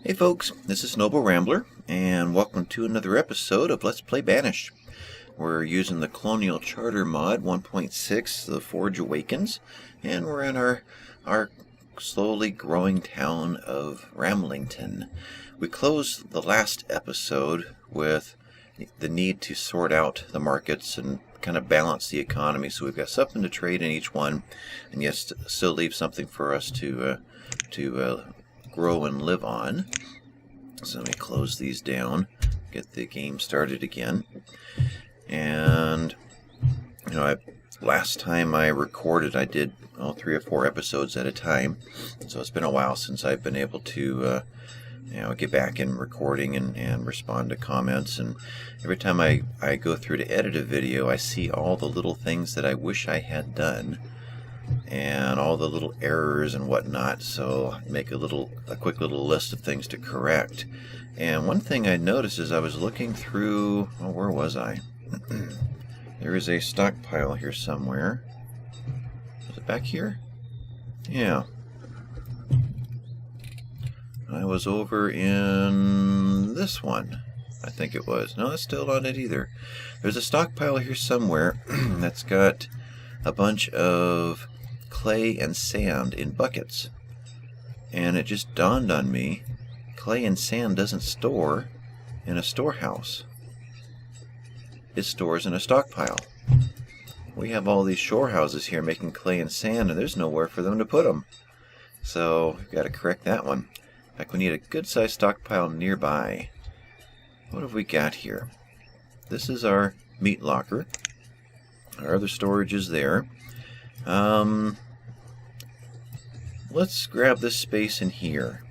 Hey folks, this is Noble Rambler, and welcome to another episode of Let's Play Banished. We're using the Colonial Charter mod 1.6, the Forge Awakens, and we're in our slowly growing town of Ramblington. We closed the last episode with the need to sort out the markets and kind of balance the economy, so we've got something to trade in each one, and yet still leave something for us to grow and live on. So let me close these down, get the game started again. And last time I recorded, I did 3 or 4 episodes at a time, so it's been a while since I've been able to get back in recording and respond to comments. And every time I go through to edit a video, I see all the little things that I wish I had done and all the little errors and whatnot, so I make a quick little list of things to correct. And one thing I noticed as I was looking through, where was I? There is a stockpile here somewhere. Is it back here? Yeah. I was over in this one, I think it was. No, that's still not it either. There's a stockpile here somewhere that's got a bunch of clay and sand in buckets, and it just dawned on me, clay and sand doesn't store in a storehouse. It stores in a stockpile. We have all these shore houses here making clay and sand, and there's nowhere for them to put them, so we've got to correct that one. In fact, we need a good sized stockpile nearby. What have we got here? This is our meat locker. Our other storage is there. Let's grab this space in here.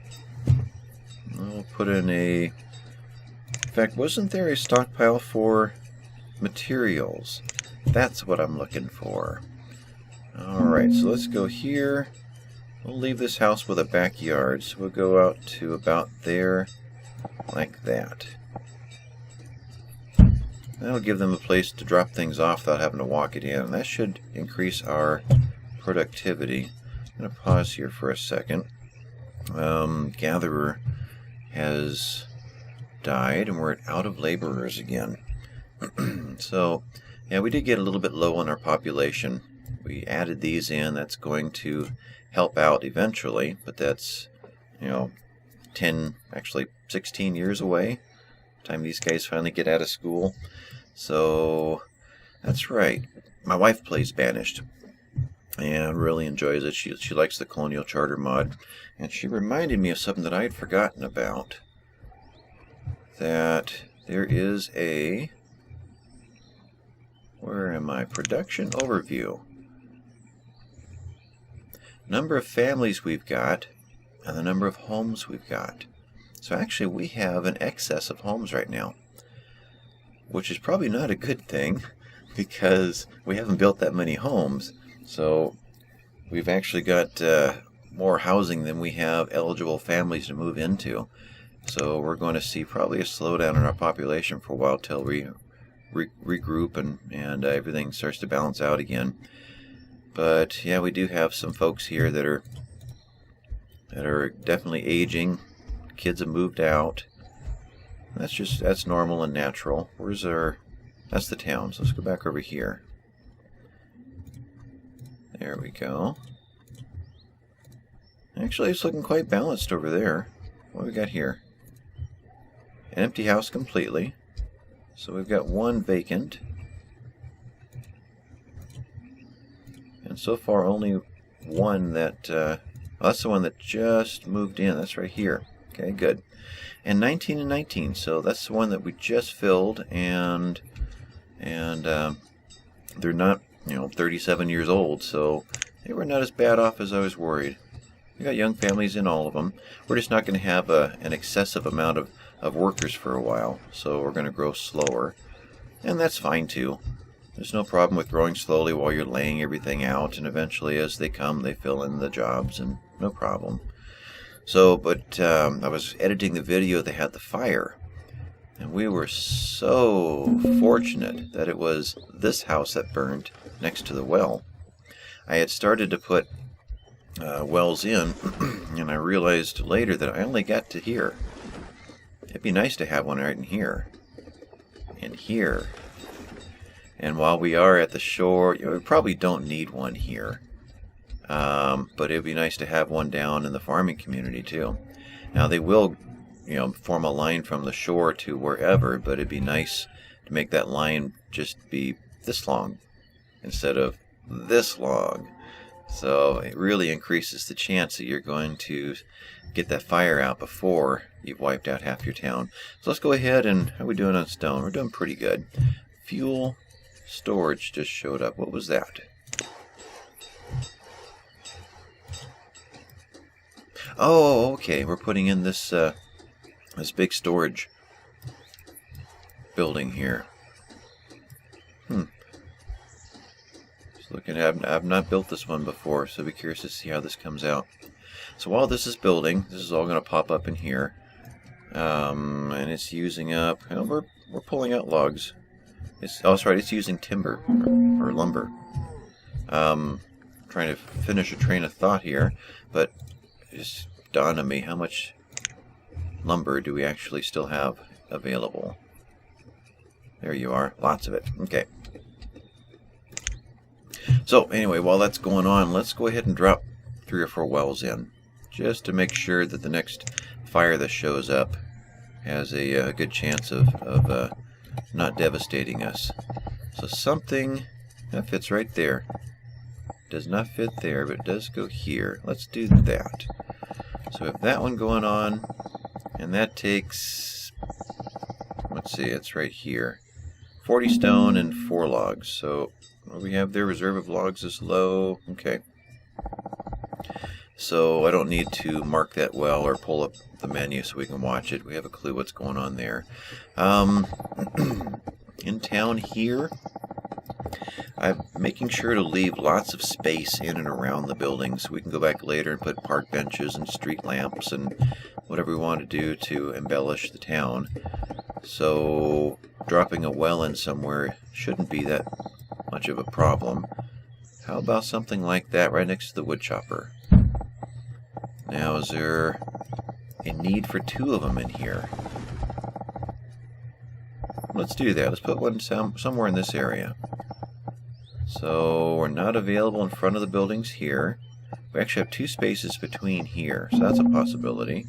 I'll put in in fact, wasn't there a stockpile for materials? That's what I'm looking for. Alright, so let's go here. We'll leave this house with a backyard, so we'll go out to about there, like that. That'll give them a place to drop things off without having to walk it in. That should increase our productivity. I'm going to pause here for a second. Gatherer has died, and we're out of laborers again. So, yeah, we did get a little bit low on our population. We added these in. That's going to help out eventually, but that's, 10, actually 16 years away. Time these guys finally get out of school. So that's right. My wife plays Banished and really enjoys it. She likes the Colonial Charter mod, and she reminded me of something that I had forgotten about. That there is where am I? Production overview. Number of families we've got and the number of homes we've got. So actually we have an excess of homes right now, which is probably not a good thing because we haven't built that many homes. So we've actually got more housing than we have eligible families to move into. So we're going to see probably a slowdown in our population for a while till we regroup and everything starts to balance out again. But yeah, we do have some folks here that are definitely aging. Kids have moved out. That's normal and natural. That's the town. So let's go back over here. There we go. Actually, it's looking quite balanced over there. What do we got here? An empty house completely. So we've got one vacant. And so far only one that, that's the one that just moved in. That's right here. Okay, good. And 19 and 19, so that's the one that we just filled, and they're not, 37 years old, so they were not as bad off as I was worried. We got young families in all of them. We're just not going to have an excessive amount of workers for a while, so we're going to grow slower, and that's fine too. There's no problem with growing slowly while you're laying everything out, and eventually as they come, they fill in the jobs, and no problem. So, but I was editing the video that had the fire, and we were so fortunate that it was this house that burned next to the well. I had started to put wells in, and I realized later that I only got to here. It'd be nice to have one right in here. In here. And while we are at the shore, we probably don't need one here. But it'd be nice to have one down in the farming community too. Now they will, form a line from the shore to wherever, but it'd be nice to make that line just be this long instead of this long. So it really increases the chance that you're going to get that fire out before you've wiped out half your town. So let's go ahead and, how are we doing on stone? We're doing pretty good. Fuel storage just showed up. What was that? Oh, okay. We're putting in this this big storage building here. Just looking at, I've not built this one before, so be curious to see how this comes out. So while this is building, this is all going to pop up in here, and it's using up. We're pulling out logs. That's right. It's using timber or lumber. Trying to finish a train of thought here, but it just dawned on me, how much lumber do we actually still have available? There you are. Lots of it. Okay. So anyway, while that's going on, let's go ahead and drop 3 or 4 wells in, just to make sure that the next fire that shows up has a good chance of not devastating us. So something that fits right there. Does not fit there, but it does go here. Let's do that. So we have that one going on, and that takes, let's see, it's right here. 40 stone and 4 logs. So we have their reserve of logs is low. Okay. So I don't need to mark that well or pull up the menu so we can watch it. We have a clue what's going on there. In town here, I'm making sure to leave lots of space in and around the buildings. We can go back later and put park benches and street lamps and whatever we want to do to embellish the town. So dropping a well in somewhere shouldn't be that much of a problem. How about something like that right next to the wood chopper? Now, is there a need for 2 of them in here? Let's do that. Let's put one somewhere in this area. So we're not available in front of the buildings here. We actually have 2 spaces between here, so that's a possibility.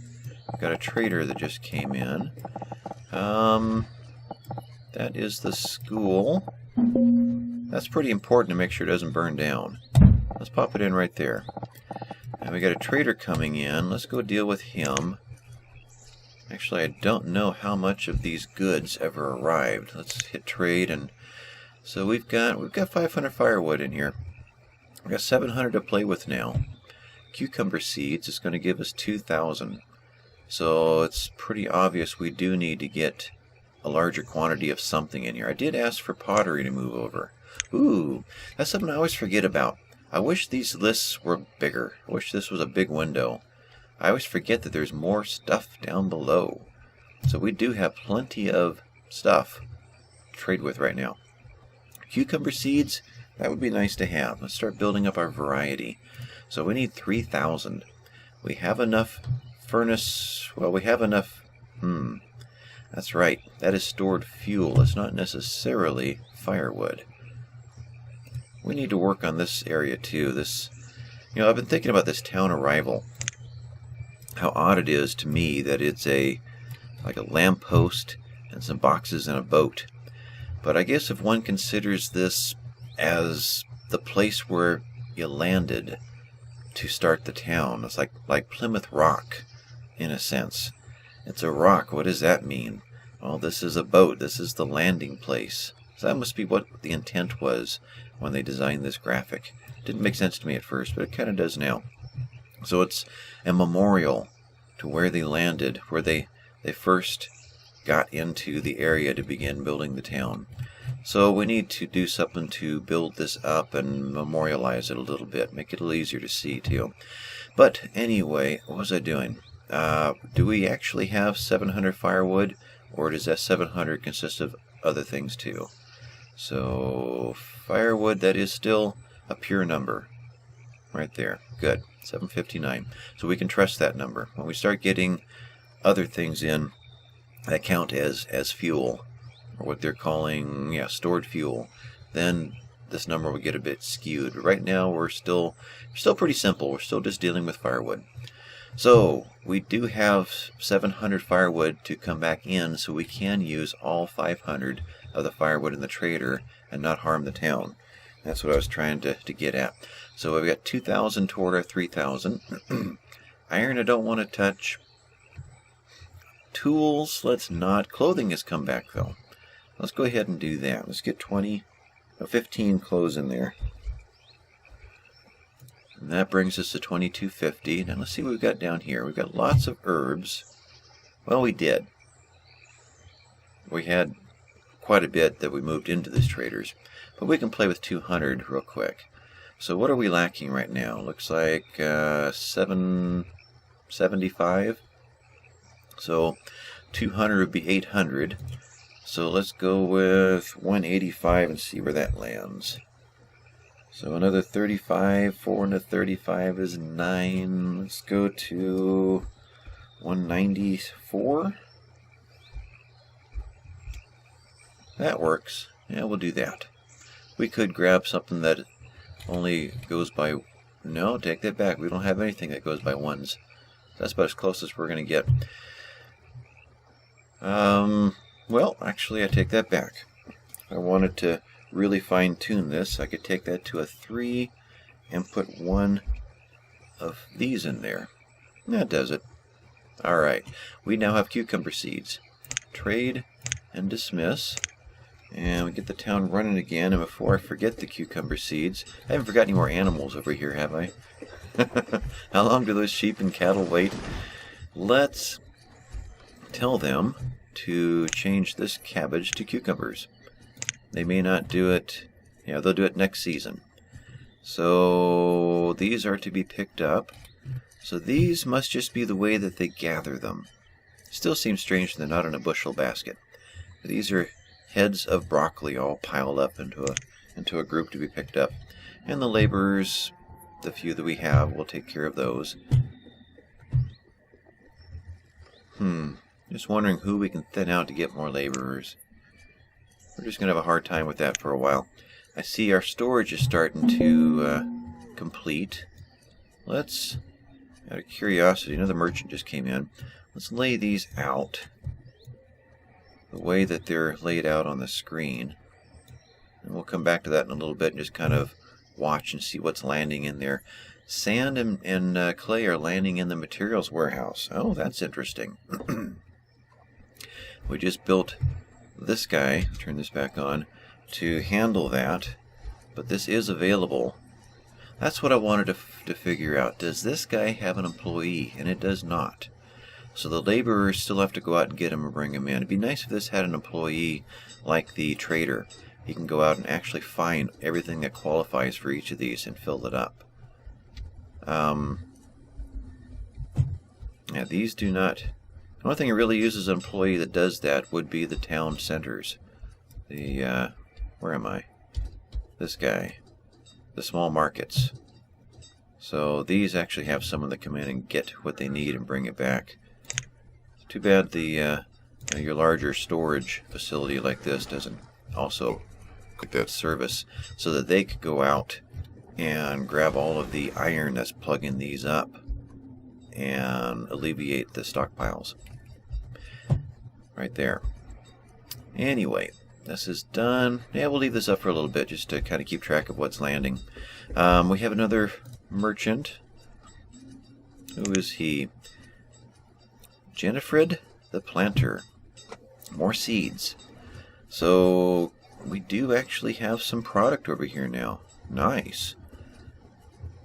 We've got a trader that just came in. That is the school. That's pretty important to make sure it doesn't burn down. Let's pop it in right there. And we got a trader coming in. Let's go deal with him. Actually, I don't know how much of these goods ever arrived. Let's hit trade, and so we've got 500 firewood in here. We've got 700 to play with now. Cucumber seeds is going to give us 2,000. So it's pretty obvious we do need to get a larger quantity of something in here. I did ask for pottery to move over. Ooh, that's something I always forget about. I wish these lists were bigger. I wish this was a big window. I always forget that there's more stuff down below. So we do have plenty of stuff to trade with right now. Cucumber seeds, that would be nice to have. Let's start building up our variety. So we need 3,000. We have enough furnace, well, we have enough, that's right, that is stored fuel. It's not necessarily firewood. We need to work on this area too. This, I've been thinking about this town arrival. How odd it is to me that it's like a lamppost and some boxes and a boat. But I guess if one considers this as the place where you landed to start the town, it's like Plymouth Rock, in a sense. It's a rock. What does that mean? Well, this is a boat. This is the landing place. So that must be what the intent was when they designed this graphic. Didn't make sense to me at first, but it kind of does now. So it's a memorial to where they landed, where they first got into the area to begin building the town. So we need to do something to build this up and memorialize it a little bit, make it a little easier to see too. But anyway, what was I doing? Do we actually have 700 firewood, or does that 700 consist of other things too? So firewood, that is still a pure number right there. Good. 759. So we can trust that number. When we start getting other things in that count as fuel, or what they're calling stored fuel, then this number will get a bit skewed. But right now we're still pretty simple. We're still just dealing with firewood. So we do have 700 firewood to come back in, so we can use all 500 of the firewood in the trader and not harm the town. That's what I was trying to get at. So we've got 2,000 toward our 3,000. Iron I don't want to touch. Tools, let's not. Clothing has come back though. Let's go ahead and do that. Let's get 15 clothes in there. And that brings us to 2250. Now let's see what we've got down here. We've got lots of herbs. Well, we did. We had quite a bit that we moved into these traders. But we can play with 200 real quick. So what are we lacking right now? Looks like 775. So 200 would be 800. So let's go with 185 and see where that lands. So another 35, 4 into 35 is 9. Let's go to 194. That works. Yeah, we'll do that. We could grab something that only goes by... No, take that back. We don't have anything that goes by ones. That's about as close as we're going to get. Well, actually, I take that back. If I wanted to really fine-tune this, I could take that to a 3 and put one of these in there. That does it. Alright, we now have cucumber seeds. Trade and dismiss. And we get the town running again. And before I forget the cucumber seeds, I haven't forgotten any more animals over here, have I? How long do those sheep and cattle wait? Let's tell them to change this cabbage to cucumbers. They may not do it, they'll do it next season. So these are to be picked up. So these must just be the way that they gather them. Still seems strange they're not in a bushel basket. These are heads of broccoli all piled up into a group to be picked up. And the laborers, the few that we have, will take care of those. Just wondering who we can thin out to get more laborers. We're just going to have a hard time with that for a while. I see our storage is starting to complete. Let's, out of curiosity, another merchant just came in. Let's lay these out the way that they're laid out on the screen. And we'll come back to that in a little bit and just kind of watch and see what's landing in there. Sand and clay are landing in the materials warehouse. Oh, that's interesting. We just built this guy, turn this back on, to handle that, but this is available. That's what I wanted to figure out. Does this guy have an employee? And it does not. So the laborers still have to go out and get him and bring him in. It'd be nice if this had an employee like the trader. He can go out and actually find everything that qualifies for each of these and fill it up. Yeah, these do not... The only thing it really uses an employee that does that would be the town centers. The, where am I? This guy. The small markets. So these actually have someone that come in and get what they need and bring it back. Too bad the, your larger storage facility like this doesn't also get that service, so that they could go out and grab all of the iron that's plugging these up and alleviate the stockpiles. Right there. Anyway, this is done. Yeah, we'll leave this up for a little bit just to kind of keep track of what's landing. We have another merchant. Who is he? Jennifer the Planter. More seeds. So we do actually have some product over here now. Nice.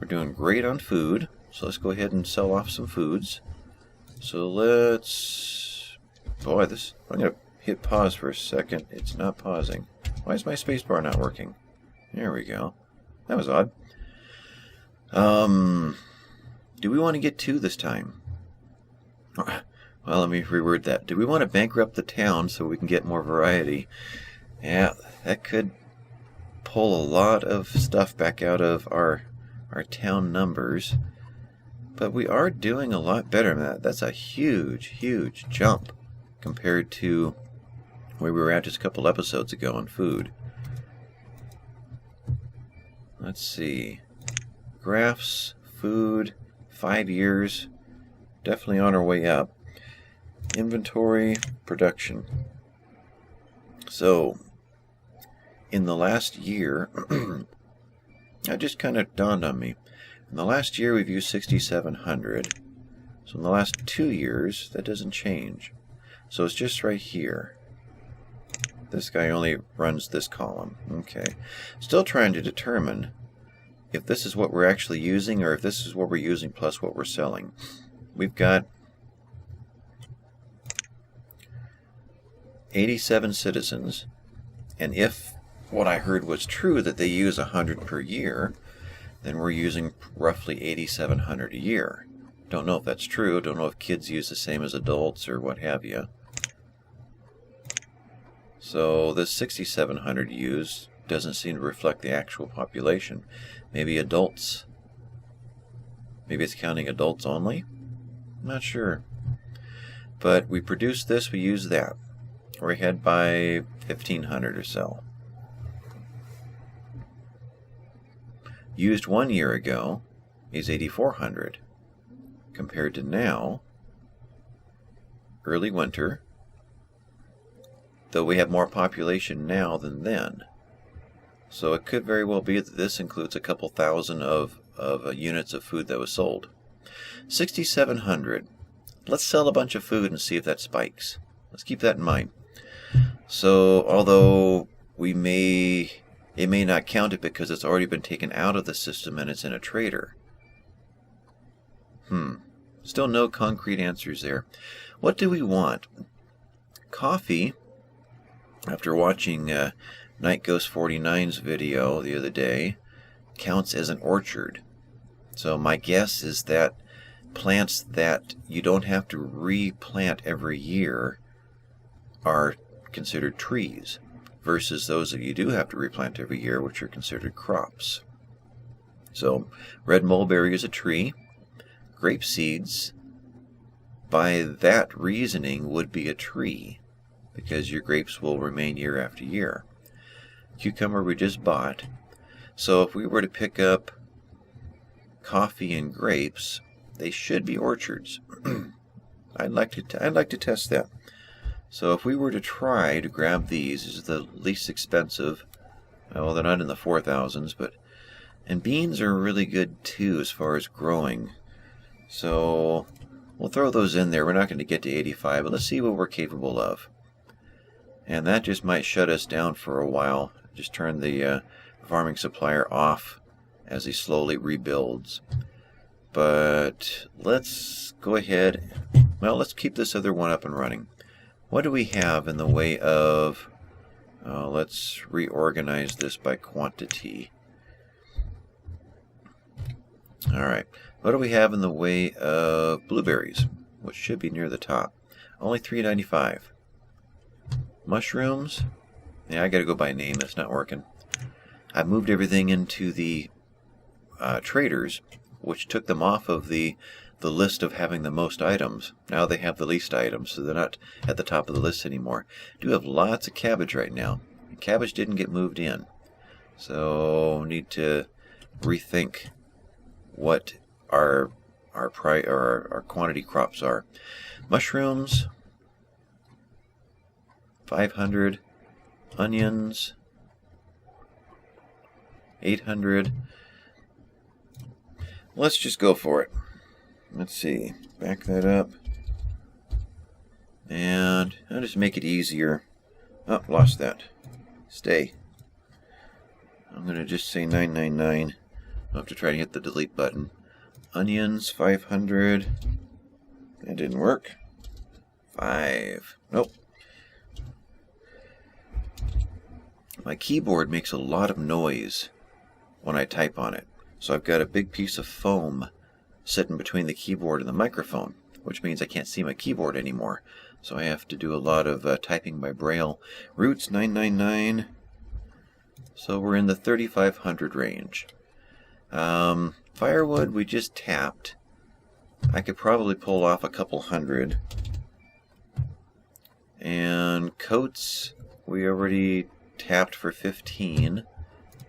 We're doing great on food. So let's go ahead and sell off some foods. So let's... Boy, this... I'm going to hit pause for a second. It's not pausing. Why is my spacebar not working? There we go. That was odd. Do we want to get 2 this time? Well, let me reword that. Do we want to bankrupt the town so we can get more variety? Yeah, that could pull a lot of stuff back out of our town numbers. But we are doing a lot better than that. That's a huge jump compared to where we were at just a couple episodes ago on food. Let's see. Graphs, food, 5 years. Definitely on our way up. Inventory, production. So, in the last year, that just kind of dawned on me. In the last year, we've used 6,700. So in the last 2 years, that doesn't change. So it's just right here. This guy only runs this column. Okay. Still trying to determine if this is what we're actually using or if this is what we're using plus what we're selling. We've got 87 citizens, and if what I heard was true that they use 100 per year, then we're using roughly 8,700 a year. Don't know if that's true. Don't know if kids use the same as adults or what have you. So this 6,700 used doesn't seem to reflect the actual population. Maybe adults. Maybe it's counting adults only? I'm not sure. But we produced this, we used that. We're ahead by 1,500 or so. Used 1 year ago is 8,400. Compared to now, early winter, though we have more population now than then. So it could very well be that this includes a couple thousand of units of food that was sold. 6,700. Let's sell a bunch of food and see if that spikes. Let's keep that in mind. So although it may not count it because it's already been taken out of the system and it's in a trader. Still no concrete answers there. What do we want? Coffee, after watching Night Ghost 49's video the other day, counts as an orchard. So my guess is that plants that you don't have to replant every year are considered trees, versus those that you do have to replant every year, which are considered crops. So red mulberry is a tree. Grape seeds, by that reasoning, would be a tree, because your grapes will remain year after year. Cucumber we just bought. So if we were to pick up coffee and grapes, they should be orchards. I'd like to test that. So if we were to try to grab these, this is the least expensive. Well, they're not in the 4,000s, and beans are really good too as far as growing. So we'll throw those in there. We're not going to get to 85, but let's see what we're capable of. And that just might shut us down for a while. Just turn the farming supplier off as he slowly rebuilds. But let's go ahead. Well, let's keep this other one up and running. What do we have in the way of... let's reorganize this by quantity. Alright. What do we have in the way of blueberries, which should be near the top? Only $3.95. Mushrooms? Yeah, I gotta go by name. That's not working. I moved everything into the traders, which took them off of the list of having the most items. Now they have the least items, so they're not at the top of the list anymore. Do have lots of cabbage right now. Cabbage didn't get moved in, so need to rethink what our quantity crops are. Mushrooms, 500. Onions, 800. Let's just go for it. Let's see. Back that up. And I'll just make it easier. Oh, lost that. Stay. I'm going to just say 999. I'll have to try to hit the delete button. Onions, 500. That didn't work. 5. Nope. My keyboard makes a lot of noise when I type on it. So I've got a big piece of foam sitting between the keyboard and the microphone, which means I can't see my keyboard anymore. So I have to do a lot of typing by braille. Roots, 999. So we're in the 3,500 range. Firewood we just tapped. I could probably pull off a couple hundred. And coats, we already tapped for 15.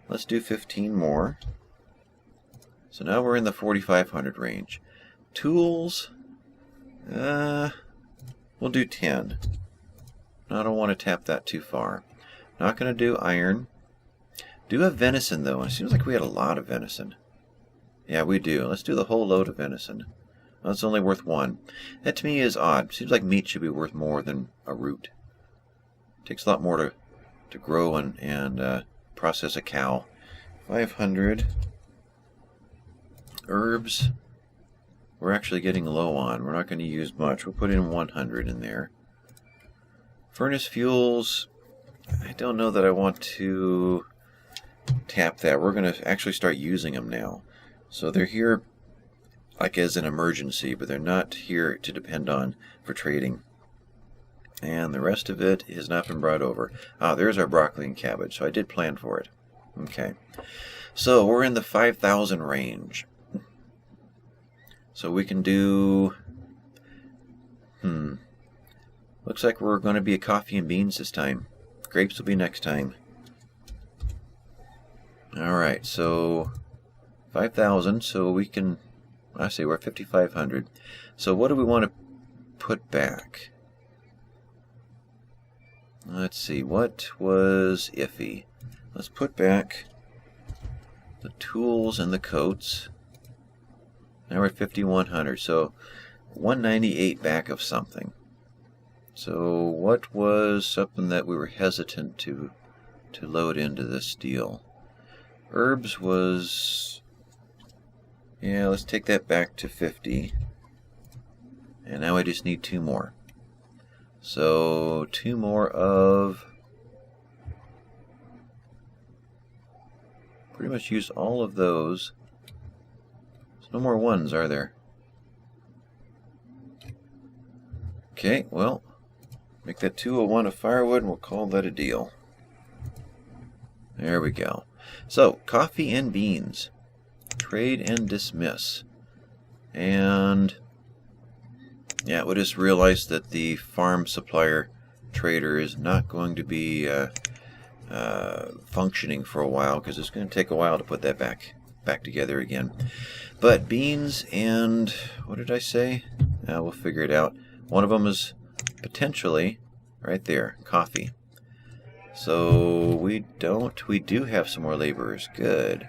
Let's do 15 more. So now we're in the 4,500 range. Tools, we'll do 10. I don't want to tap that too far. Not going to do iron. Do have venison, though. It seems like we had a lot of venison. Yeah, we do. Let's do the whole load of venison. Well, it's only worth 1. That to me is odd. Seems like meat should be worth more than a root. It takes a lot more to grow and process a cow. 500. Herbs, we're actually getting low on. We're not going to use much. We'll put in 100 in there. Furnace fuels, I don't know that I want to tap that. We're going to actually start using them now. So they're here like as an emergency, but they're not here to depend on for trading. And the rest of it has not been brought over. Ah, there's our broccoli and cabbage, so I did plan for it. Okay. So we're in the 5,000 range. So we can do... Looks like we're going to be a coffee and beans this time. Grapes will be next time. Alright, so 5,000, so we can... I say we're at 5,500. So what do we want to put back? Let's see, what was iffy? Let's put back the tools and the coats. Now we're at 5,100, so 198 back of something. So what was something that we were hesitant to load into this deal? Herbs was... yeah, let's take that back to 50. And now I just need 2 more. So 2 more of... pretty much use all of those. There's no more 1s, are there? Okay, well, make that 201 of firewood and we'll call that a deal. There we go. So, coffee and beans. Trade and dismiss. And yeah, we just realized that the farm supplier trader is not going to be functioning for a while because it's going to take a while to put that back together again. But beans and what did I say? We'll figure it out. One of them is potentially right there, coffee. So we do have some more laborers. Good.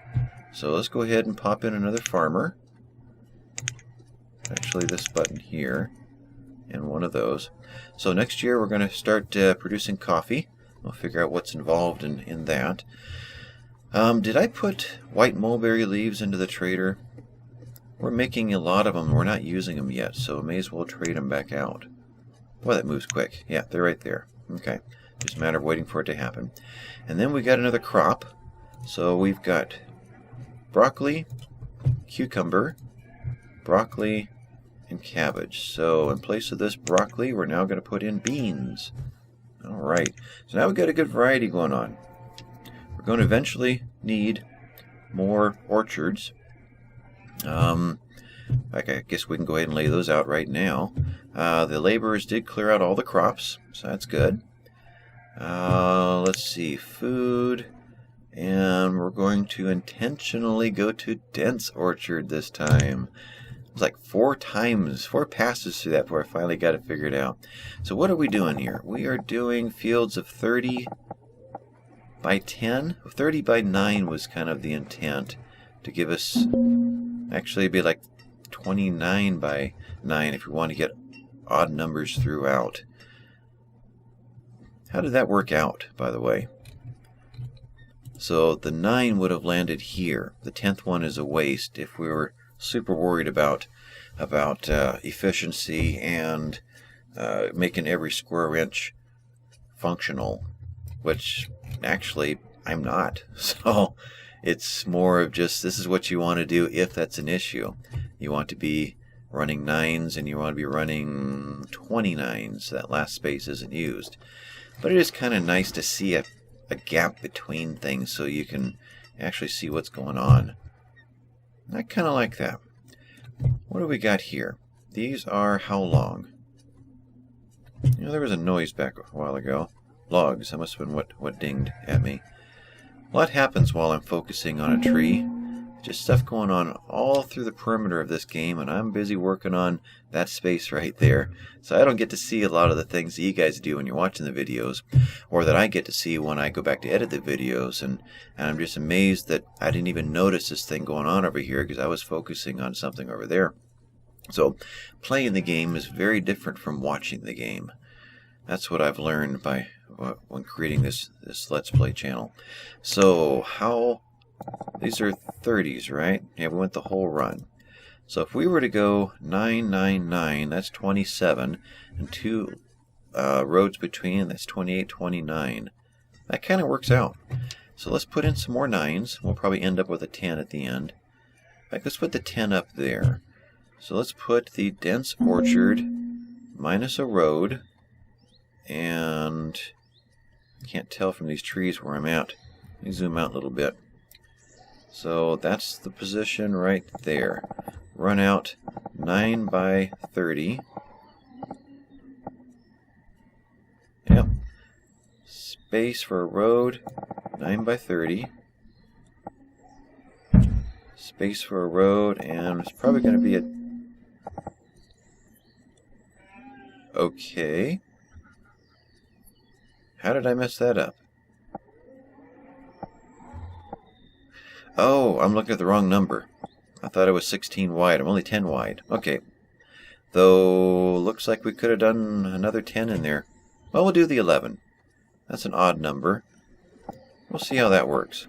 So let's go ahead and pop in another farmer. Actually, this button here and one of those. So next year we're going to start producing coffee. We'll figure out what's involved in that. Did I put white mulberry leaves into the trader? We're making a lot of them. We're not using them yet, so may as well trade them back out. Boy, that moves quick. Yeah, they're right there. Okay. Just a matter of waiting for it to happen. And then we got another crop. So we've got broccoli, cucumber, broccoli, and cabbage. So in place of this broccoli, we're now going to put in beans. Alright. So now we've got a good variety going on. We're going to eventually need more orchards. I guess we can go ahead and lay those out right now. The laborers did clear out all the crops, so that's good. Let's see, food, and we're going to intentionally go to dense orchard this time. It was like 4 passes through that before I finally got it figured out. So what are we doing here? We are doing fields of 30 by 10. 30 by 9 was kind of the intent to give us, actually it'd be like 29 by 9 if we want to get odd numbers throughout. How did that work out, by the way? So the 9 would have landed here. The 10th one is a waste if we were super worried about efficiency and making every square inch functional, which actually I'm not. So it's more of just this is what you want to do if that's an issue. You want to be running 9s and you want to be running 29s so that last space isn't used. But it is kind of nice to see a gap between things so you can actually see what's going on. I kind of like that. what do we got here? These are how long? You know, there was a noise back a while ago. Logs. That must have been what dinged at me. A lot happens while I'm focusing on a tree. Just stuff going on all through the perimeter of this game, and I'm busy working on that space right there. So I don't get to see a lot of the things that you guys do when you're watching the videos, or that I get to see when I go back to edit the videos. And I'm just amazed that I didn't even notice this thing going on over here because I was focusing on something over there. So playing the game is very different from watching the game. That's what I've learned by when creating this Let's Play channel. So how... These are 30s, right? Yeah, we went the whole run. So if we were to go 999, that's 27, and 2 roads between, that's 28, 29. That kind of works out. So let's put in some more 9s. We'll probably end up with a 10 at the end. In fact, let's put the 10 up there. So let's put the dense orchard minus a road, and I can't tell from these trees where I'm at. Let me zoom out a little bit. So that's the position right there. Run out 9 by 30. Yep. Space for a road, 9 by 30. Space for a road, and it's probably going to be a... Okay. How did I mess that up? Oh, I'm looking at the wrong number. I thought it was 16 wide. I'm only 10 wide. Okay. Though, looks like we could have done another 10 in there. Well, we'll do the 11. That's an odd number. We'll see how that works.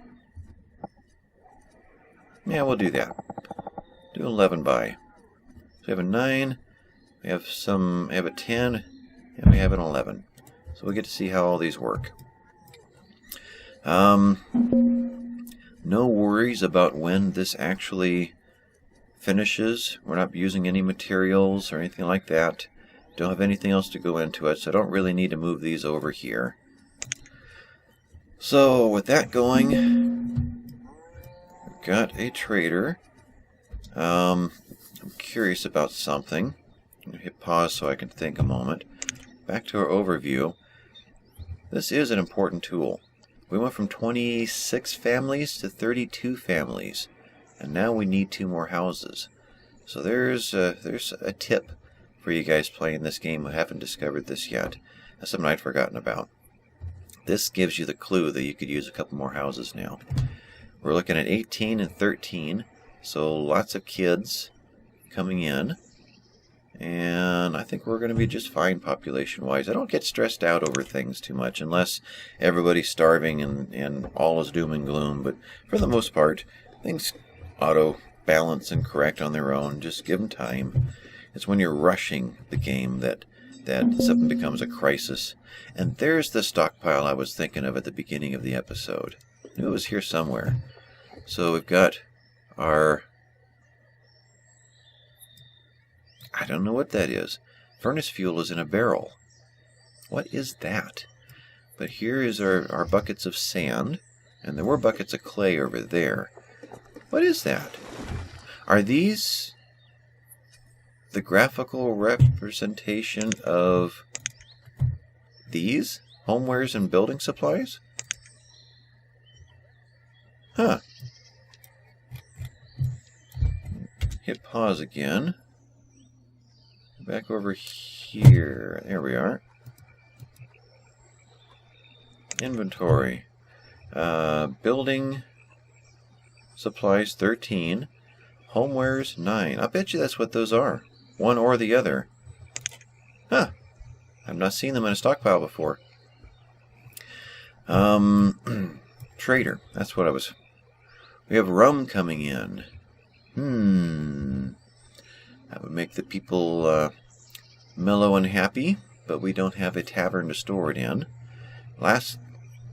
Yeah, we'll do that. Do 11 by. So we have a 9, we have a 10, and we have an 11. So we'll get to see how all these work. No worries about when this actually finishes. We're not using any materials or anything like that. Don't have anything else to go into it, so I don't really need to move these over here. So with that going, we've got a trader. I'm curious about something. I'm going to hit pause so I can think a moment. Back to our overview. This is an important tool. We went from 26 families to 32 families, and now we need 2 more houses. So there's a tip for you guys playing this game who haven't discovered this yet. That's something I'd forgotten about. This gives you the clue that you could use a couple more houses now. We're looking at 18 and 13, so lots of kids coming in. And I think we're going to be just fine population-wise. I don't get stressed out over things too much unless everybody's starving and all is doom and gloom. But for the most part, things auto-balance and correct on their own. Just give them time. It's when you're rushing the game that something becomes a crisis. And there's the stockpile I was thinking of at the beginning of the episode. I knew it was here somewhere. So we've got our... I don't know what that is. Furnace fuel is in a barrel. What is that? But here is our buckets of sand, and there were buckets of clay over there. What is that? Are these the graphical representation of these? Homewares and building supplies? Huh. Hit pause again. Back over here. There we are. Inventory. Building supplies 13. Homewares 9. I bet you that's what those are. One or the other. Huh. I've not seen them in a stockpile before. Trader. That's what I was... We have rum coming in. That would make the people mellow and happy, but we don't have a tavern to store it in. Last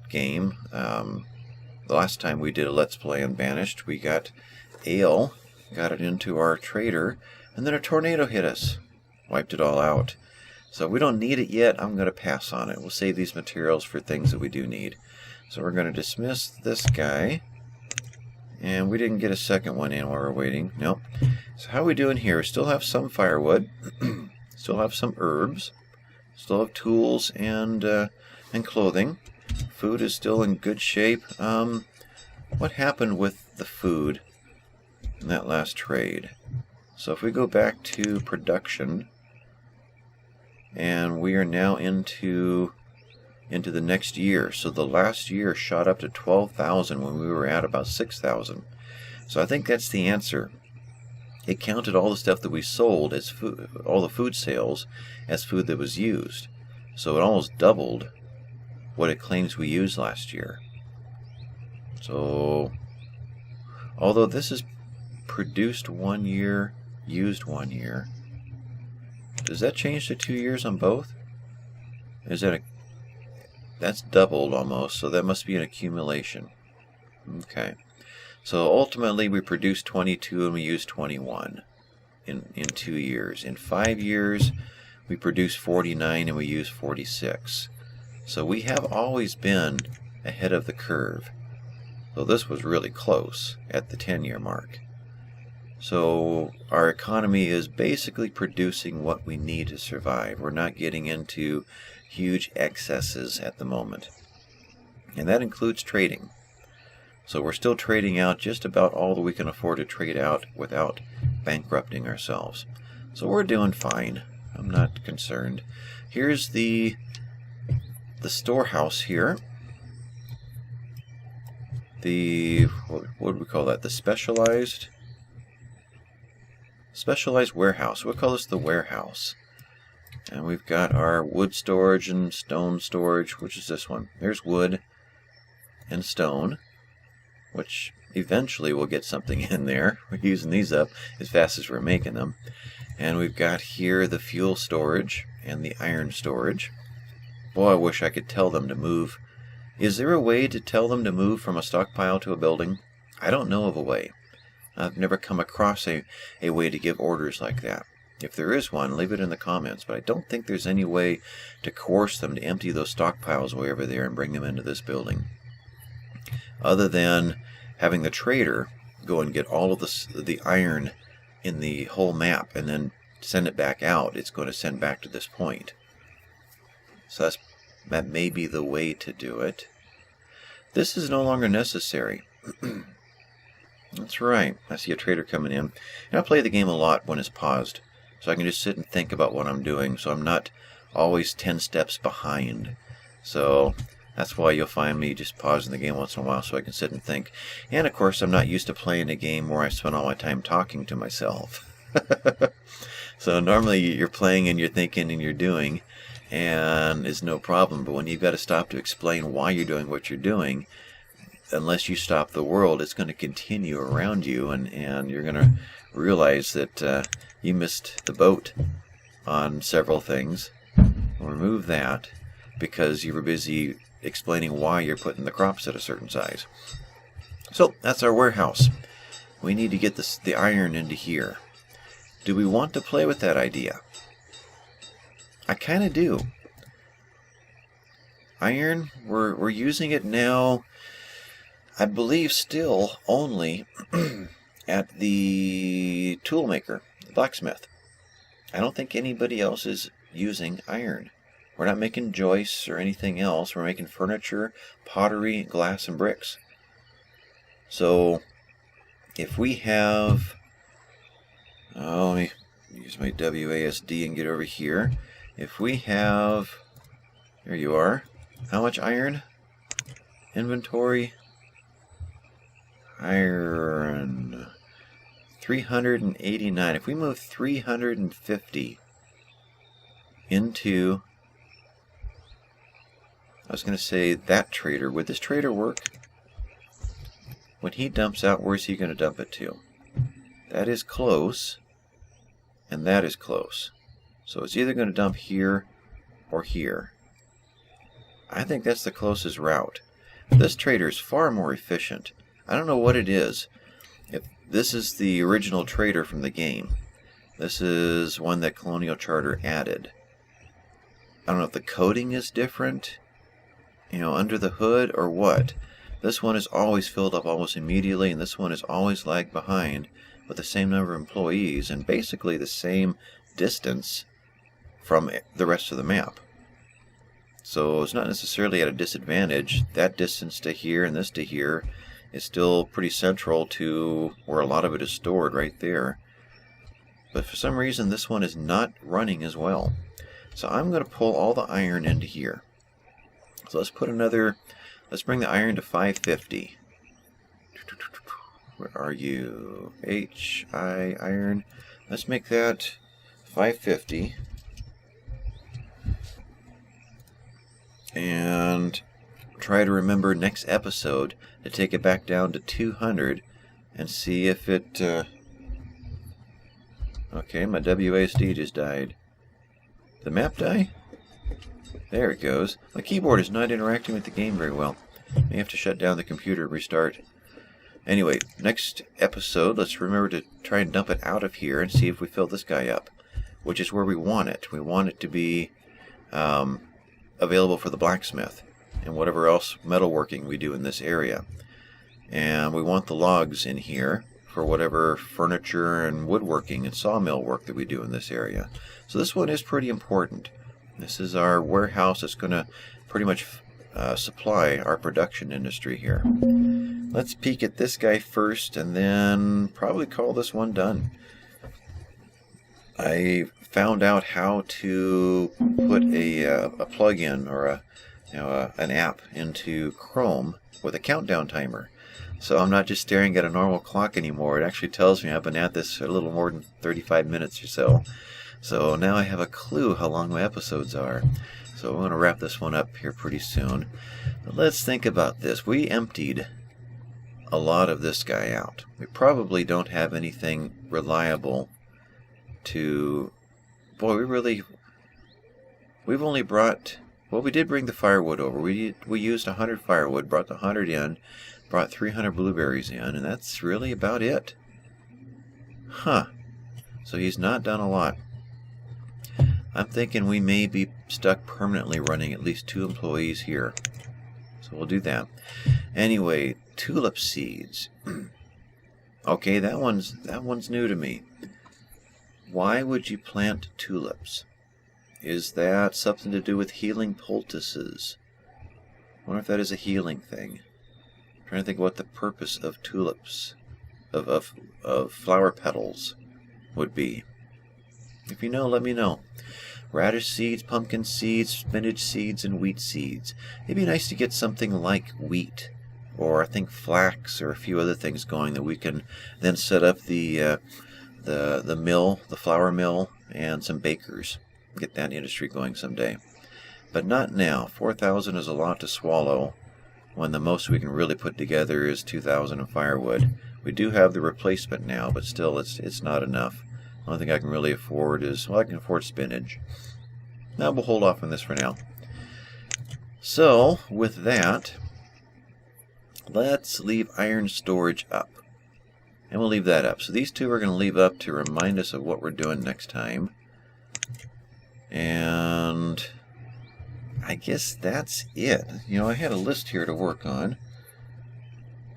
game, the last time we did a Let's Play on Banished, we got ale, got it into our trader, and then a tornado hit us. Wiped it all out. So we don't need it yet. I'm going to pass on it. We'll save these materials for things that we do need. So we're going to dismiss this guy. And we didn't get a second one in while we're waiting. Nope. So how are we doing here? We still have some firewood. Still have some herbs. Still have tools and clothing. Food is still in good shape. What happened with the food in that last trade? So if we go back to production, and we are now into the next year. So the last year shot up to 12,000 when we were at about 6,000. So I think that's the answer. It counted all the stuff that we sold as food, all the food sales, as food that was used. So it almost doubled what it claims we used last year. So although this is produced 1 year, used 1 year, does that change to 2 years on both? Is that that's doubled almost, so that must be an accumulation. Okay. So ultimately we produced 22 and we used 21 in 2 years. In 5 years we produced 49 and we used 46. So we have always been ahead of the curve. So this was really close at the 10-year mark. So our economy is basically producing what we need to survive. We're not getting into huge excesses at the moment. And that includes trading. So we're still trading out just about all that we can afford to trade out without bankrupting ourselves. So we're doing fine. I'm not concerned. Here's the storehouse here. What would we call that? The specialized warehouse. We'll call this the warehouse. And we've got our wood storage and stone storage, which is this one. There's wood and stone, which eventually we'll get something in there. We're using these up as fast as we're making them. And we've got here the fuel storage and the iron storage. Boy, I wish I could tell them to move. Is there a way to tell them to move from a stockpile to a building? I don't know of a way. I've never come across a way to give orders like that. If there is one, leave it in the comments, but I don't think there's any way to coerce them to empty those stockpiles way over there and bring them into this building. Other than having the trader go and get all of the iron in the whole map and then send it back out, it's going to send back to this point. So that may be the way to do it. This is no longer necessary. That's right. I see a trader coming in. And I play the game a lot when it's paused, so I can just sit and think about what I'm doing, so I'm not always 10 steps behind. So that's why you'll find me just pausing the game once in a while so I can sit and think. And of course, I'm not used to playing a game where I spend all my time talking to myself. So normally you're playing and you're thinking and you're doing, and it's no problem. But when you've got to stop to explain why you're doing what you're doing, unless you stop the world, it's going to continue around you, and you're going to realize that you missed the boat on several things. We'll remove that because you were busy explaining why you're putting the crops at a certain size. So that's our warehouse. We need to get the iron into here. Do we want to play with that idea? I kind of do. Iron, we're using it now, I believe still only at the toolmaker, the blacksmith. I don't think anybody else is using iron. We're not making joists or anything else. We're making furniture, pottery, glass, and bricks. So if we have, let me use my WASD and get over here. If we have, there you are. How much iron? Inventory. Iron. 389. If we move 350 into, I was going to say that trader. Would this trader work? When he dumps out, where's he going to dump it to? That is close. And that is close. So it's either going to dump here or here. I think that's the closest route. This trader is far more efficient. I don't know what it is. If this is the original trader from the game. This is one that Colonial Charter added. I don't know if the coding is different, under the hood or what. This one is always filled up almost immediately, and this one is always lagged behind with the same number of employees and basically the same distance from the rest of the map. So it's not necessarily at a disadvantage. That distance to here and this to here is still pretty central to where a lot of it is stored right there. But for some reason this one is not running as well. So I'm going to pull all the iron into here. So let's bring the iron to 550. Where are you? iron. Let's make that 550. And try to remember next episode to take it back down to 200 and see if it... Okay, my WASD just died. The map die? There it goes. My keyboard is not interacting with the game very well. May have to shut down the computer and restart. Anyway, next episode, let's remember to try and dump it out of here and see if we fill this guy up, which is where we want it. We want it to be available for the blacksmith and whatever else metalworking we do in this area. And we want the logs in here for whatever furniture and woodworking and sawmill work that we do in this area. So this one is pretty important. This is our warehouse that's going to pretty much supply our production industry here. Let's peek at this guy first and then probably call this one done. I found out how to put a plug-in or an app into Chrome with a countdown timer. So I'm not just staring at a normal clock anymore. It actually tells me I've been at this a little more than 35 minutes or so. So now I have a clue how long my episodes are. So I'm going to wrap this one up here pretty soon. But let's think about this. We emptied a lot of this guy out. We probably don't have anything reliable to... Boy, we've only brought... Well, we did bring the firewood over. We used 100 firewood, brought the 100 in, brought 300 blueberries in, and that's really about it. Huh. So he's not done a lot. I'm thinking we may be stuck permanently running at least 2 employees here. So we'll do that. Anyway, tulip seeds. Okay, that one's new to me. Why would you plant tulips? Is that something to do with healing poultices? I wonder if that is a healing thing. I'm trying to think what the purpose of tulips, of flower petals, would be. If you know, let me know. Radish seeds, pumpkin seeds, spinach seeds, and wheat seeds. It'd be nice to get something like wheat, or I think flax, or a few other things going that we can then set up the mill, the flour mill, and some bakers. Get that industry going someday. But not now. 4,000 is a lot to swallow when the most we can really put together is 2,000 of firewood. We do have the replacement now, but still it's not enough. The only thing I can really afford is, well, I can afford spinach. Now we'll hold off on this for now. So, with that, let's leave iron storage up. And we'll leave that up. So these two we're going to leave up to remind us of what we're doing next time. And I guess that's it. You know, I had a list here to work on.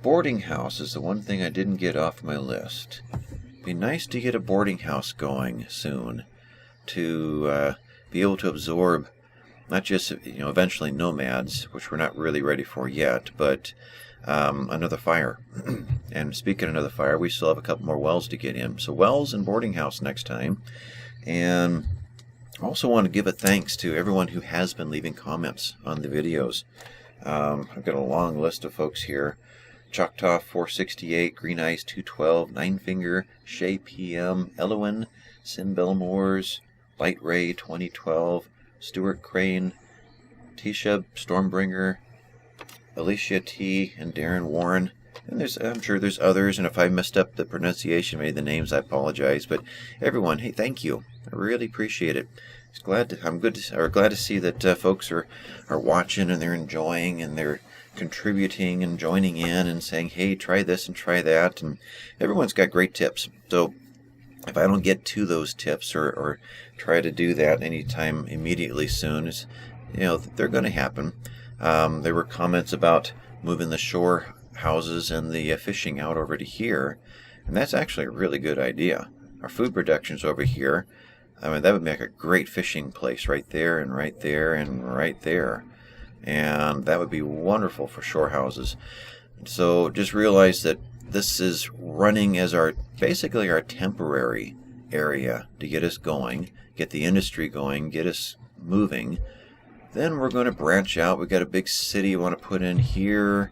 Boarding house is the one thing I didn't get off my list. Be nice to get a boarding house going soon to be able to absorb not just, you know, eventually nomads, which we're not really ready for yet, but another fire. And speaking of another fire, we still have a couple more wells to get in. So wells and boarding house next time. And I also want to give a thanks to everyone who has been leaving comments on the videos. I've got a long list of folks here. Choctaw 468, Green Eyes 212, Ninefinger, Shay PM, Elowin, Sim Belmores, Light Ray 2012, Stuart Crane, T-Shub Stormbringer, Alicia T, and Darren Warren. And I'm sure there's others, and if I messed up the pronunciation, maybe the names, I apologize. But everyone, hey, thank you. I really appreciate it. I'm glad to see that folks are watching and they're enjoying and they're contributing and joining in and saying, hey, try this and try that. And everyone's got great tips. So if I don't get to those tips or try to do that anytime immediately soon, they're going to happen. There were comments about moving the shore houses and the fishing out over to here. And that's actually a really good idea. Our food production's over here. I mean, that would make a great fishing place right there and right there and right there. And that would be wonderful for shore houses. So just realize that this is running as basically our temporary area to get us going, get the industry going, get us moving. Then we're going to branch out. We've got a big city we want to put in here.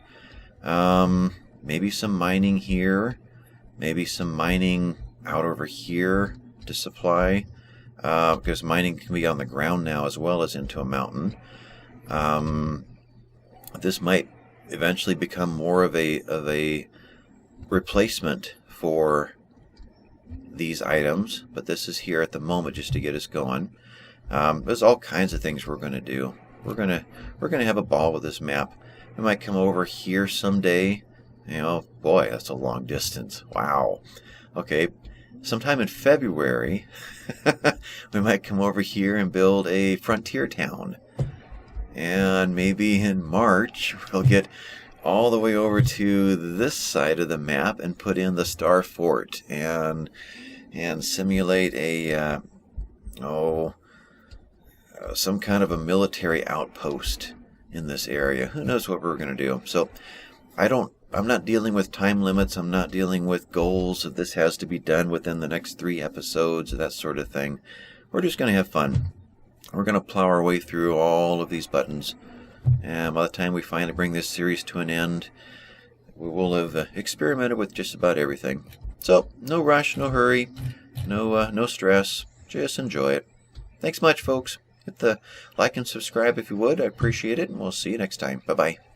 Maybe some mining here. Maybe some mining out over here to supply. Because mining can be on the ground now as well as into a mountain. This might eventually become more of a replacement for these items, but this is here at the moment just to get us going. There's all kinds of things we're going to do. We're gonna have a ball with this map. We might come over here someday. You know, boy, that's a long distance. Wow. Okay, sometime in February, we might come over here and build a frontier town. And maybe in March, we'll get all the way over to this side of the map and put in the Star Fort and simulate a some kind of a military outpost in this area. Who knows what we're going to do? So I'm not dealing with time limits. I'm not dealing with goals of this has to be done within the next 3 episodes, that sort of thing. We're just going to have fun. We're going to plow our way through all of these buttons. And by the time we finally bring this series to an end, we will have experimented with just about everything. So, no rush, no hurry, no stress. Just enjoy it. Thanks much, folks. Hit the like and subscribe if you would. I appreciate it, and we'll see you next time. Bye-bye.